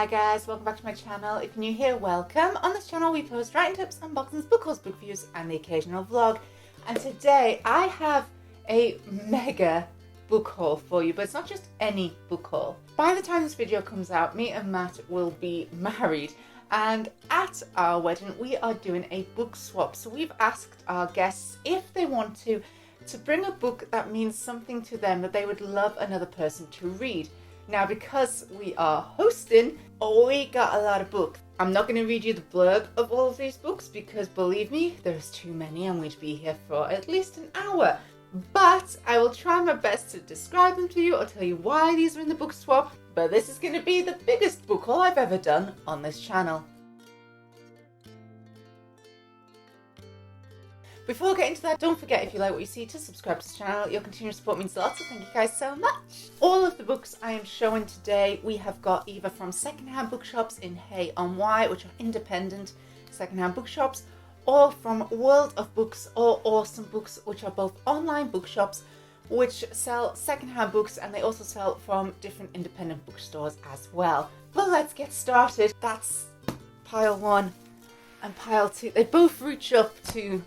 Hi guys, welcome back to my channel. If you're new here, welcome. On this channel we post writing tips, unboxings, book hauls, book reviews and the occasional vlog. And today I have a mega book haul for you, but it's not just any book haul. By the time this video comes out, me and Matt will be married, and at our wedding we are doing a book swap. So we've asked our guests if they want to bring a book that means something to them that they would love another person to read. Now, because we are hosting, we got a lot of books. I'm not going to read you the blurb of all of these books because, believe me, there's too many. I'm going to be here for at least an hour. But I will try my best to describe them to you or tell you why these are in the book swap. But this is going to be the biggest book haul I've ever done on this channel. Before getting to that, don't forget, if you like what you see, to subscribe to this channel. Your continued support means a lot, so thank you guys so much. All of the books I am showing today, we have got either from secondhand bookshops in Hay on Wye, which are independent secondhand bookshops, or from World of Books or Awesome Books, which are both online bookshops which sell secondhand books, and they also sell from different independent bookstores as well. But let's get started. That's pile one and pile two. They both reach up to...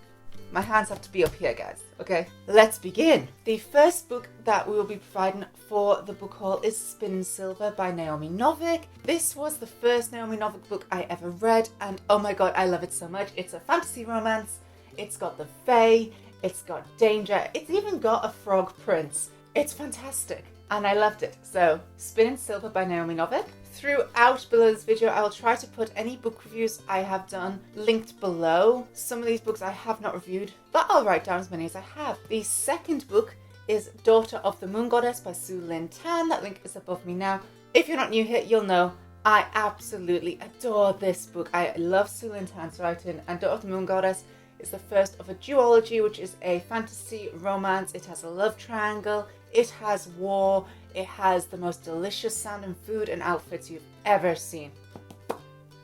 my hands have to be up here, guys. Okay, let's begin. The first book that we will be providing for the book haul is Spinning Silver by Naomi Novik. This was the first Naomi Novik book I ever read, and oh my god, I love it so much. It's a fantasy romance. It's got the fae, it's got danger, it's even got a frog prince. It's fantastic, and I loved it. So, Spinning Silver by Naomi Novik. Throughout below this video, I will try to put any book reviews I have done linked below. Some of these books I have not reviewed, but I'll write down as many as I have. The second book is Daughter of the Moon Goddess by Sue Lynn Tan. That link is above me now. If you're not new here, you'll know I absolutely adore this book. I love Sue Lynn Tan's writing, and Daughter of the Moon Goddess is the first of a duology, which is a fantasy romance. It has a love triangle, it has war, it has the most delicious sounding food and outfits you've ever seen.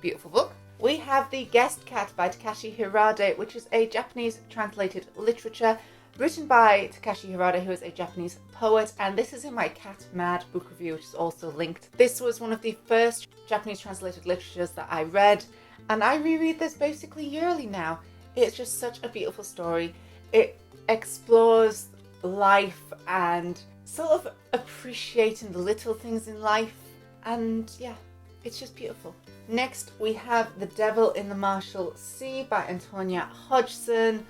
Beautiful book. We have The Guest Cat by Takashi Hirade, which is a Japanese translated literature written by Takashi Hirade, who is a Japanese poet, and this is in my Cat Mad book review, which is also linked. This was one of the first Japanese translated literatures that I read, and I reread this basically yearly now. It's just such a beautiful story. It explores life and sort of appreciating the little things in life, and yeah, it's just beautiful. Next we have The Devil in the Marshall Sea by Antonia Hodgson.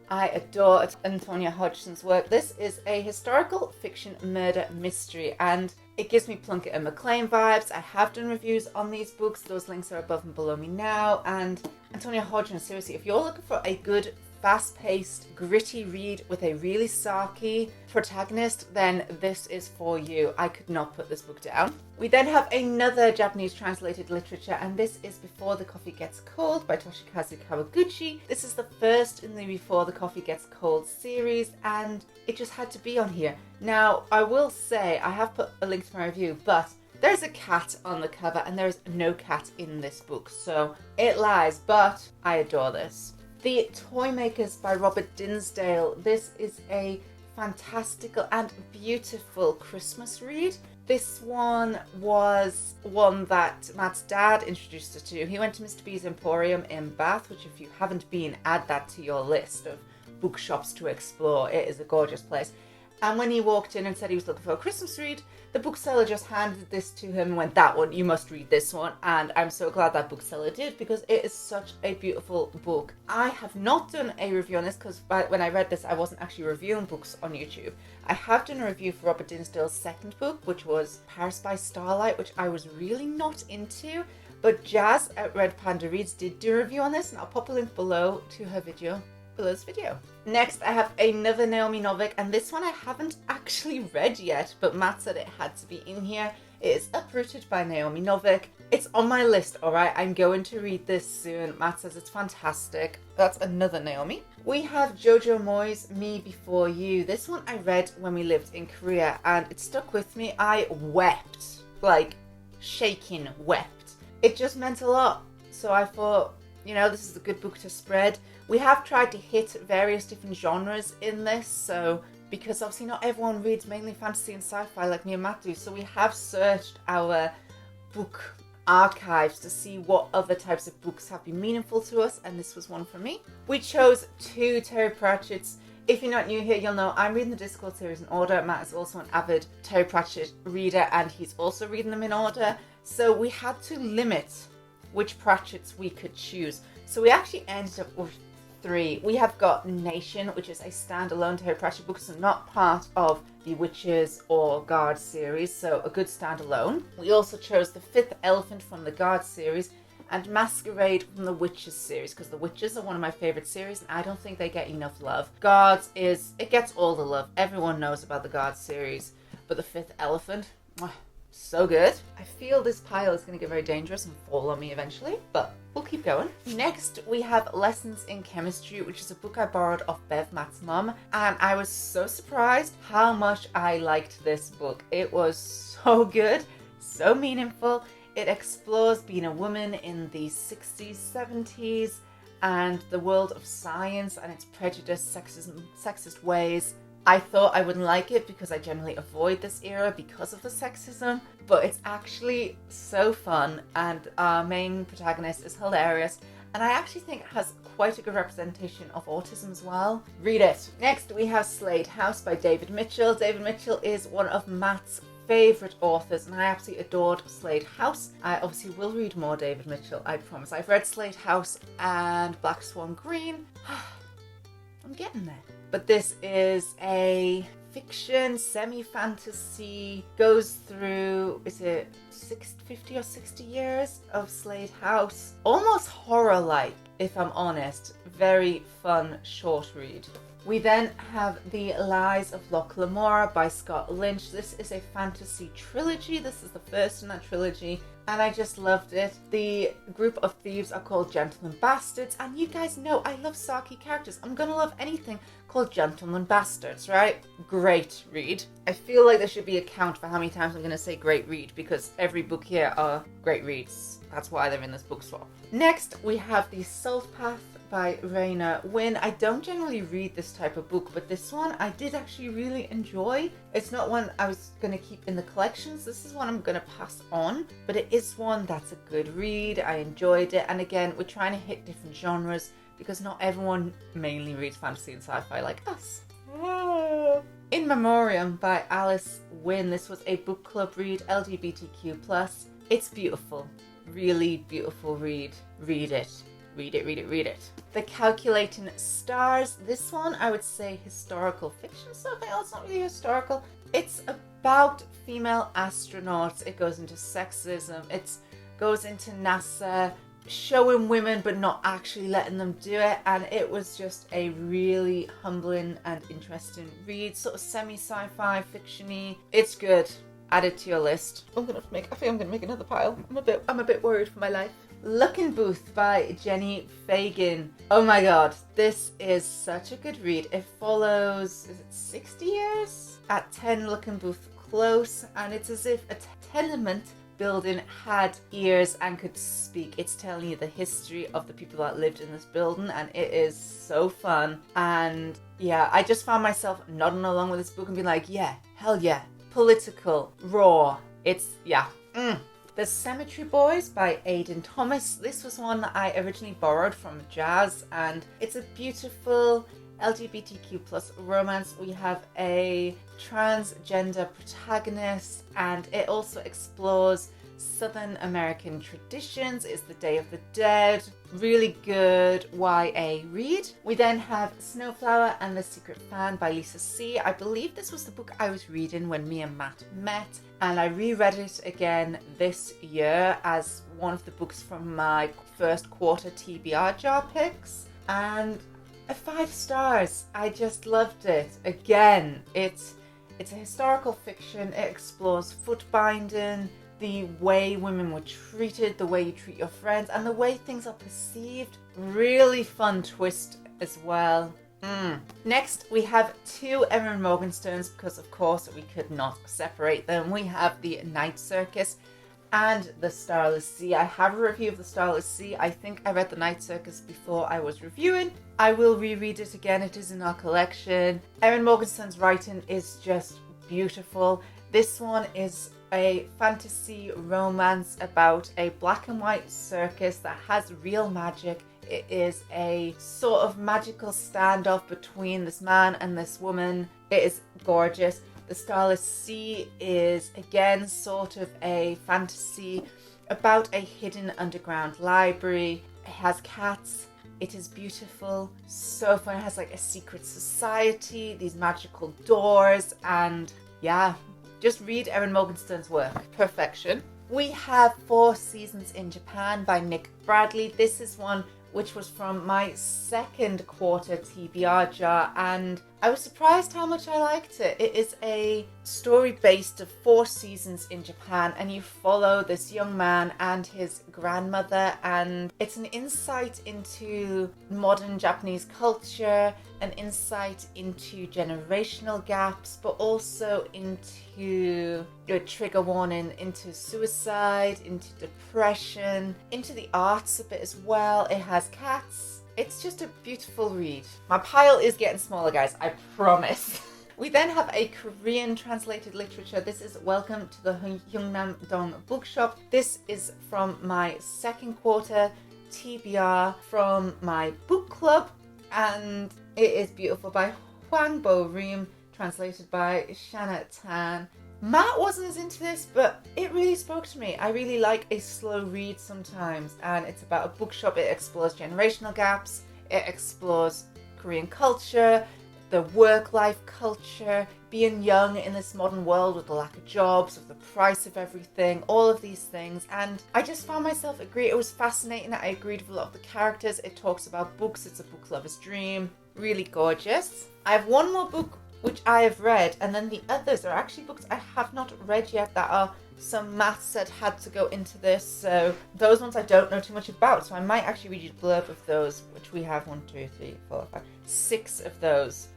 I adore Antonia Hodgson's work. This is a historical fiction murder mystery, and it gives me Plunkett and MacLean vibes. I have done reviews on these books. Those links are above and below me now. And Antonia Hodgson, seriously, if you're looking for a good, fast-paced, gritty read with a really sarky protagonist, then this is for you. I could not put this book down. We then have another Japanese translated literature, and this is Before the Coffee Gets Cold by Toshikazu Kawaguchi. This is the first in the Before the Coffee Gets Cold series, and it just had to be on here. Now, I will say, I have put a link to my review, but there's a cat on the cover, and there is no cat in this book, so it lies, but I adore this. The Toymakers by Robert Dinsdale. This is a fantastical and beautiful Christmas read. This one was one that Matt's dad introduced us to. He went to Mr. B's Emporium in Bath, which if you haven't been, add that to your list of bookshops to explore. It is a gorgeous place. And when he walked in and said he was looking for a Christmas read, the bookseller just handed this to him and went, "That one, you must read this one." And I'm so glad that bookseller did, because it is such a beautiful book. I have not done a review on this because when I read this, I wasn't actually reviewing books on YouTube. I have done a review for Robert Dinsdale's second book, which was Paris by Starlight, which I was really not into. But Jazz at Red Panda Reads did do a review on this, and I'll pop a link below to her video. Below this video. Next, I have another Naomi Novik, and this one I haven't actually read yet, but Matt said it had to be in here. It is Uprooted by Naomi Novik. It's on my list, alright? I'm going to read this soon. Matt says it's fantastic. That's another Naomi. We have Jojo Moyes' Me Before You. This one I read when we lived in Korea, and it stuck with me. I wept. Like, shaking wept. It just meant a lot. So I thought, you know, this is a good book to spread. We have tried to hit various different genres in this, so because obviously not everyone reads mainly fantasy and sci-fi like me and Matt do, so we have searched our book archives to see what other types of books have been meaningful to us, and this was one for me. We chose 2 Terry Pratchett's. If you're not new here, you'll know I'm reading the Discord series in order. Matt is also an avid Terry Pratchett reader, and he's also reading them in order. So we had to limit which Pratchetts we could choose. So we actually ended up with 3. We have got Nation, which is a standalone Terry Pratchett book, so not part of the Witches or Guard series, so a good standalone. We also chose The Fifth Elephant from the Guard series and Masquerade from the Witches series, because the Witches are one of my favourite series and I don't think they get enough love. Guards it gets all the love. Everyone knows about the Guard series, but The Fifth Elephant, so good. I feel this pile is going to get very dangerous and fall on me eventually, but we'll keep going. Next, we have Lessons in Chemistry, which is a book I borrowed off Bev Matt's mum, and I was so surprised how much I liked this book. It was so good, so meaningful. It explores being a woman in the 60s, 70s, and the world of science and its prejudiced, sexist ways. I thought I wouldn't like it because I generally avoid this era because of the sexism, but it's actually so fun, and our main protagonist is hilarious, and I actually think it has quite a good representation of autism as well. Read it. Next, we have Slade House by David Mitchell. David Mitchell is one of Matt's favourite authors, and I absolutely adored Slade House. I obviously will read more David Mitchell, I promise. I've read Slade House and Black Swan Green. I'm getting there. But this is a fiction, semi-fantasy, goes through, is it 50 or 60 years of Slade House? Almost horror-like, if I'm honest. Very fun short read. We then have The Lies of Loch Lamora by Scott Lynch. This is a fantasy trilogy. This is the first in that trilogy, and I just loved it. The group of thieves are called Gentlemen Bastards, and you guys know I love sarky characters. I'm gonna love anything called Gentlemen Bastards, right? Great read. I feel like there should be a count for how many times I'm gonna say great read, because every book here are great reads. That's why they're in this book swap. Next, we have The Saltpath by Raina Wynn. I don't generally read this type of book, but this one I did actually really enjoy. It's not one I was going to keep in the collections. This is one I'm going to pass on, but it is one that's a good read. I enjoyed it, and again, we're trying to hit different genres because not everyone mainly reads fantasy and sci-fi like us. In Memorium by Alice Wynne. This was a book club read, LGBTQ+. It's beautiful. Really beautiful read. Read it. Read it, read it, read it. The Calculating Stars. This one, I would say historical fiction stuff. It's not really historical. It's about female astronauts. It goes into sexism. It goes into NASA showing women but not actually letting them do it. And it was just a really humbling and interesting read. Sort of semi-sci-fi, fiction-y. It's good. Add it to your list. I think I'm gonna make another pile. I'm a bit worried for my life. Luckenbooth by Jenny Fagan. Oh my god, this is such a good read. It follows, is it 60 years? At 10 Luckenbooth Close, and it's as if a tenement building had ears and could speak. It's telling you the history of the people that lived in this building, and it is so fun. And yeah, I just found myself nodding along with this book and being like, yeah, hell yeah. Political, raw. It's, yeah. The Cemetery Boys by Aidan Thomas. This was one that I originally borrowed from Jazz, and it's a beautiful LGBTQ+ romance. We have a transgender protagonist, and it also explores Southern American traditions. It's the Day of the Dead. Really good YA read. We then have Snowflower and the Secret Fan by Lisa C. I believe this was the book I was reading when me and Matt met, and I reread it again this year as one of the books from my first quarter TBR jar picks, and 5 stars. I just loved it. Again, it's a historical fiction. It explores foot binding, the way women were treated, the way you treat your friends, and the way things are perceived. Really fun twist as well. Next, we have 2 Erin Morgensterns, because of course we could not separate them. We have The Night Circus and The Starless Sea. I have a review of The Starless Sea. I think I read The Night Circus before I was reviewing. I will reread it again. It is in our collection. Erin Morgenstern's writing is just beautiful. This one is a fantasy romance about a black and white circus that has real magic. It is a sort of magical standoff between this man and this woman. It is gorgeous. The Starless Sea is again sort of a fantasy about a hidden underground library. It has cats. It is beautiful, so fun. It has like a secret society, these magical doors, and yeah, just read Erin Morgenstern's work. Perfection. We have 4 Seasons in Japan by Nick Bradley. This is one which was from my second quarter TBR jar, and I was surprised how much I liked it. It is a story based of 4 seasons in Japan, and you follow this young man and his grandmother, and it's an insight into modern Japanese culture, an insight into generational gaps, but also into a trigger warning, into suicide, into depression, into the arts a bit as well. It has cats. It's just a beautiful read. My pile is getting smaller, guys, I promise. We then have a Korean translated literature. This is Welcome to the Hyungnam-dong Bookshop. This is from my second quarter TBR from my book club, and it is beautiful by Hwang Bo-reum, translated by Shanna Tan. Matt wasn't as into this, but it really spoke to me. I really like a slow read sometimes, and it's about a bookshop. It explores generational gaps, it explores Korean culture, the work-life culture, being young in this modern world with the lack of jobs, with the price of everything, all of these things. And I just found myself agree. It was fascinating. I agreed with a lot of the characters. It talks about books. It's a book lover's dream. Really gorgeous. I have one more book which I have read, and then the others are actually books I have not read yet that are some Matt said had to go into this, so those ones I don't know too much about, so I might actually read you the blurb of those, which we have 6 of those.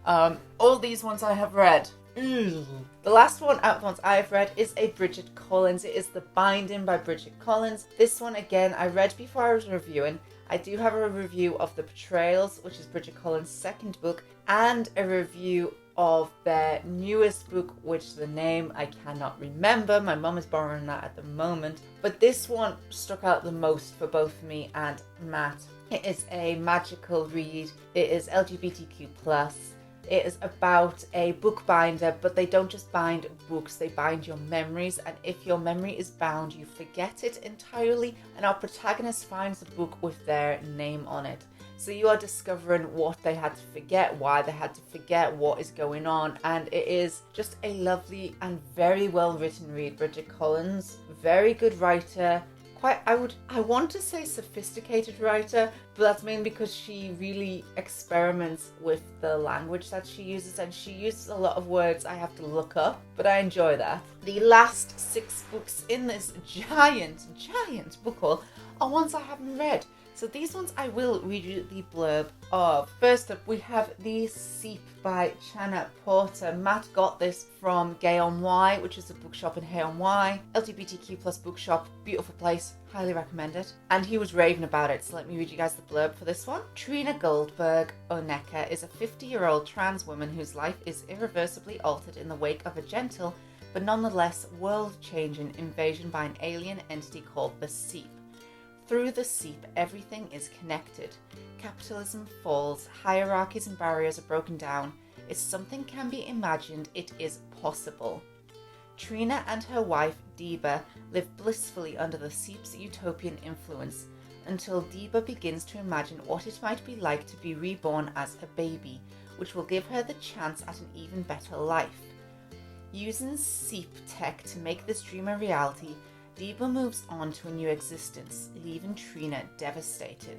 All these ones I have read. The last one out of the ones I have read is a Bridget Collins. It is The Binding by Bridget Collins. This one again I read before I was reviewing. I do have a review of The Betrayals, which is Bridget Collins' second book, and a review of their newest book, which the name I cannot remember. My mum is borrowing that at the moment. But this one stuck out the most for both me and Matt. It is a magical read. It is LGBTQ+. It is about a bookbinder, but they don't just bind books, they bind your memories, and if your memory is bound, you forget it entirely, and our protagonist finds the book with their name on it. So you are discovering what they had to forget, why they had to forget, what is going on, and it is just a lovely and very well written read. Bridget Collins, very good writer, I want to say sophisticated writer, but that's mainly because she really experiments with the language that she uses, and she uses a lot of words I have to look up, but I enjoy that. The last 6 books in this giant book haul are ones I haven't read. So these ones I will read you the blurb of. First up, we have The Seep by Channa Porter. Matt got this from Gay on Y, which is a bookshop in Hay on Y. LGBTQ plus bookshop, beautiful place, highly recommend it. And he was raving about it, so let me read you guys the blurb for this one. Trina Goldberg Oneka is a 50-year-old trans woman whose life is irreversibly altered in the wake of a gentle, but nonetheless world-changing invasion by an alien entity called the Seep. Through the Seep, everything is connected. Capitalism falls, hierarchies and barriers are broken down. If something can be imagined, it is possible. Trina and her wife, Deba, live blissfully under the Seep's utopian influence, until Deba begins to imagine what it might be like to be reborn as a baby, which will give her the chance at an even better life. Using Seep tech to make this dream a reality, Deba moves on to a new existence, leaving Trina devastated.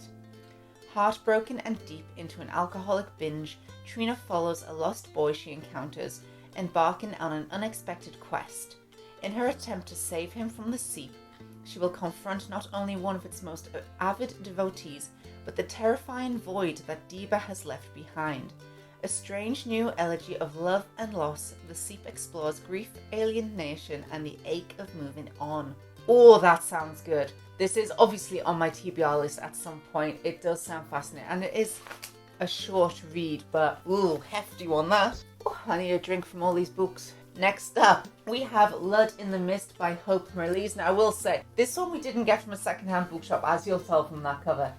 Heartbroken and deep into an alcoholic binge, Trina follows a lost boy she encounters, embarking on an unexpected quest. In her attempt to save him from the Seep, she will confront not only one of its most avid devotees, but the terrifying void that Deba has left behind. A strange new elegy of love and loss, The Seep explores grief, alienation, and the ache of moving on. Oh, that sounds good. This is obviously on my TBR list at some point. It does sound fascinating, and it is a short read, but ooh, hefty one that. Ooh, I need a drink from all these books. Next up, we have Blood in the Mist by Hope Marlies. Now, I will say, this one we didn't get from a secondhand bookshop, as you'll tell from that cover.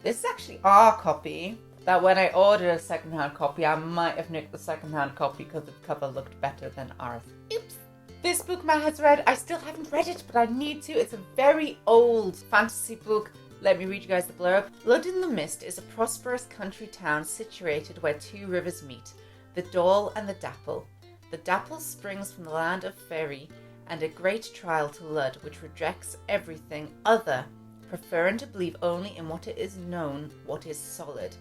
This is actually our copy, that when I ordered a secondhand copy, I might have nicked the secondhand copy because the cover looked better than ours. Oops. This book Matt has read. I still haven't read it, but I need to. It's a very old fantasy book. Let me read you guys the blurb. Blood in the Mist is a prosperous country town situated where two rivers meet, the Dal and the Dapple. The Dapple springs from the land of Faerie and a great trial to Lud, which rejects everything other, preferring to believe only in what is known, what is solid.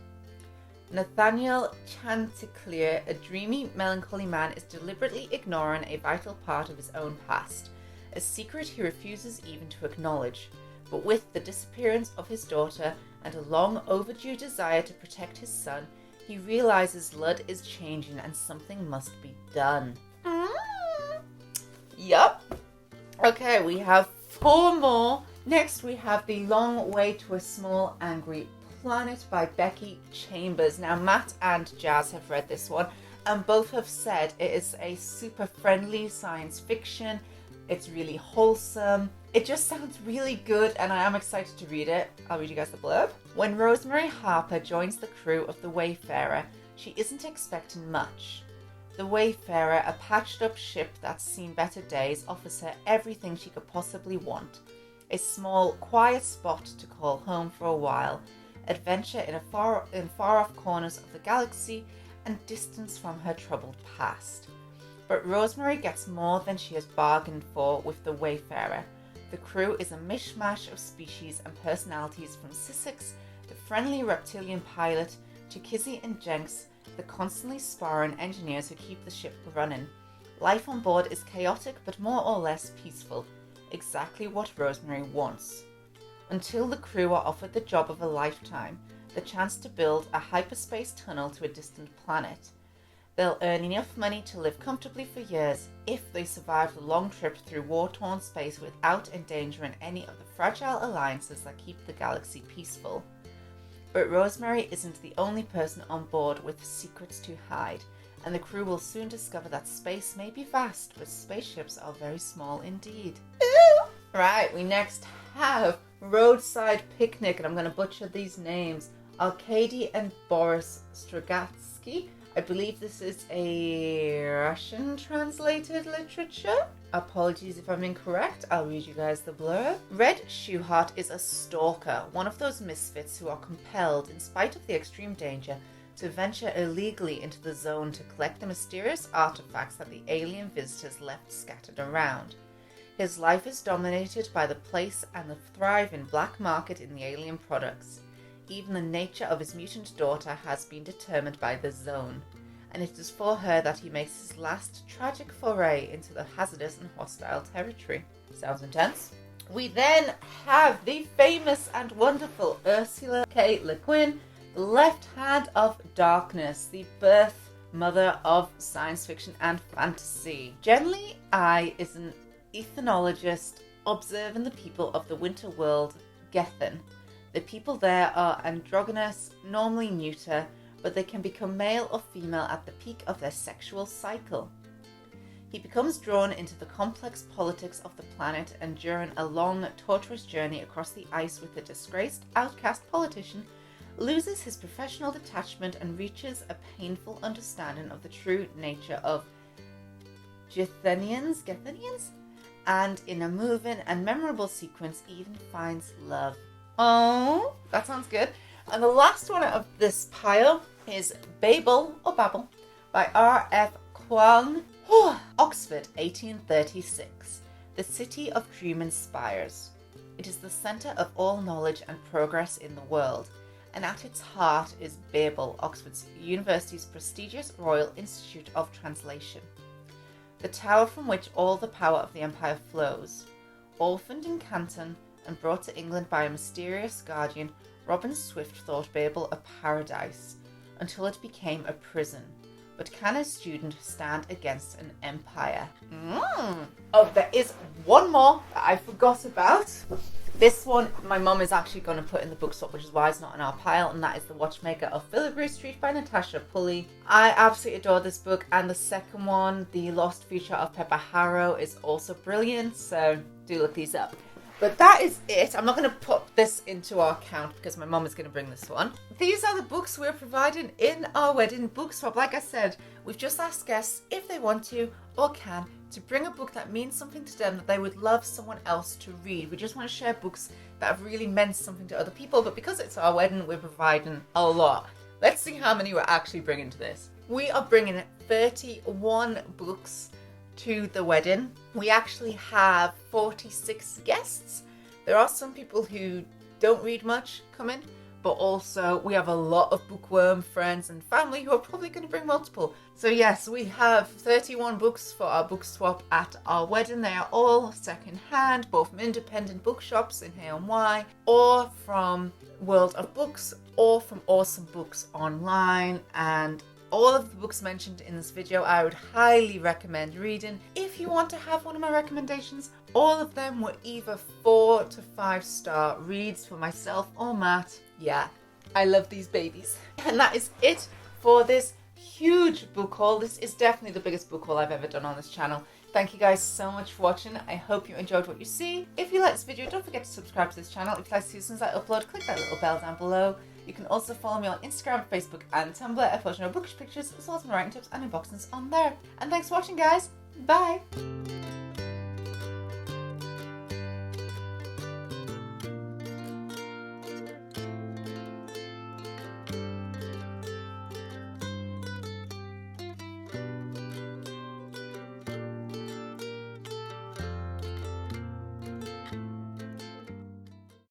Nathaniel Chanticleer, a dreamy, melancholy man, is deliberately ignoring a vital part of his own past, a secret he refuses even to acknowledge. But with the disappearance of his daughter and a long overdue desire to protect his son, he realizes Lud is changing and something must be done. Yup. Okay, we have 4 more. Next we have The Long Way to a Small Angry Planet by Becky Chambers. Now, Matt and Jazz have read this one and both have said it is a super friendly science fiction. It's really wholesome. It just sounds really good and I am excited to read it. I'll read you guys the blurb. When Rosemary Harper joins the crew of the Wayfarer, she isn't expecting much. The Wayfarer, a patched up ship that's seen better days, offers her everything she could possibly want. A small, quiet spot to call home for a while, adventure in far-off corners of the galaxy, and distance from her troubled past. But Rosemary gets more than she has bargained for with the Wayfarer. The crew is a mishmash of species and personalities, from Sissix, the friendly reptilian pilot, to Kizzy and Jenks, the constantly sparring engineers who keep the ship running. Life on board is chaotic but more or less peaceful, exactly what Rosemary wants. Until the crew are offered the job of a lifetime, the chance to build a hyperspace tunnel to a distant planet. They'll earn enough money to live comfortably for years if they survive the long trip through war-torn space without endangering any of the fragile alliances that keep the galaxy peaceful. But Rosemary isn't the only person on board with secrets to hide, and the crew will soon discover that space may be vast, but spaceships are very small indeed. Ooh. Right, we next have Roadside Picnic, and I'm going to butcher these names. Arkady and Boris Strugatsky. I believe this is a Russian translated literature. Apologies if I'm incorrect. I'll read you guys the blurb. Red Shoeheart is a stalker, one of those misfits who are compelled, in spite of the extreme danger, to venture illegally into the zone to collect the mysterious artifacts that the alien visitors left scattered around. His life is dominated by the place and the thriving black market in the alien products. Even the nature of his mutant daughter has been determined by the zone, and it is for her that he makes his last tragic foray into the hazardous and hostile territory. Sounds intense. We then have the famous and wonderful Ursula K. Le Guin, the Left Hand of Darkness, the birth mother of science fiction and fantasy. Generally, I is an ethnologist observing the people of the winter world, Gethin. The people there are androgynous, normally neuter, but they can become male or female at the peak of their sexual cycle. He becomes drawn into the complex politics of the planet, and during a long, torturous journey across the ice with a disgraced, outcast politician, loses his professional detachment and reaches a painful understanding of the true nature of Gethenians, and in a moving and memorable sequence even finds love. Oh, that sounds good. And the last one of this pile is Babel by R.F. Kuang. Oxford, 1836. The city of dreaming spires. It is the centre of all knowledge and progress in the world, and at its heart is Babel, Oxford University's prestigious Royal Institute of Translation, the tower from which all the power of the empire flows. Orphaned in Canton and brought to England by a mysterious guardian, Robin Swift thought Babel a paradise, until it became a prison. But can a student stand against an empire? Oh, there is one more that I forgot about. This one, my mum is actually going to put in the book swap, which is why it's not in our pile, and that is The Watchmaker of Filigree Street by Natasha Pulley. I absolutely adore this book, and the second one, The Lost Future of Pepper Harrow, is also brilliant, so do look these up. But that is it. I'm not going to put this into our account because my mum is going to bring this one. These are the books we're providing in our wedding book swap. Like I said, we've just asked guests if they want to or can to bring a book that means something to them that they would love someone else to read. We just want to share books that have really meant something to other people, but because it's our wedding, we're providing a lot. Let's see how many we're actually bringing to this. We are bringing 31 books to the wedding. We actually have 46 guests. There are some people who don't read much coming, but also we have a lot of bookworm friends and family who are probably going to bring multiple. So yes, we have 31 books for our book swap at our wedding. They are all second hand, both from independent bookshops in HMY, or from World of Books, or from Awesome Books online. And all of the books mentioned in this video I would highly recommend reading. If you want to have one of my recommendations, all of them were either 4 to 5 star reads for myself or Matt. Yeah, I love these babies. And that is it for this huge book haul. This is definitely the biggest book haul I've ever done on this channel. Thank you guys so much for watching. I hope you enjoyed what you see. If you like this video, don't forget to subscribe to this channel. If you'd like to see as soon as I upload, click that little bell down below. You can also follow me on Instagram, Facebook and Tumblr. I post no bookish pictures as well as my writing tips and unboxings on there. And thanks for watching, guys. Bye!